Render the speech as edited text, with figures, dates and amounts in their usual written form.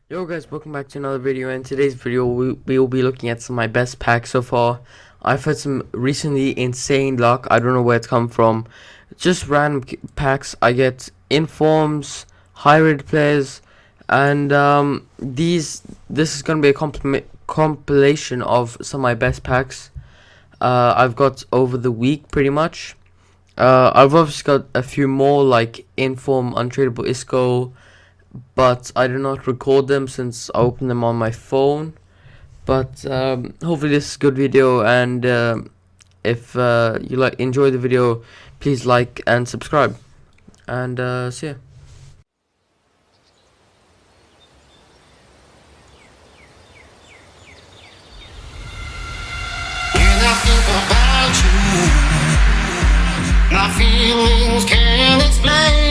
Yo guys, welcome back to another video. In today's video we will be looking at some of my best packs so far. I've had some recently insane luck. I don't know where it's come from. Just random packs. I get informs, high rated players, and this is gonna be a compilation of some of my best packs I've got over the week pretty much. I've obviously got a few more like inform, untradeable isco, but I do not record them since I open them on my phone. But hopefully this is a good video, and if you enjoy the video, please like and subscribe, and see ya. When I think about you, my feelings can't explain.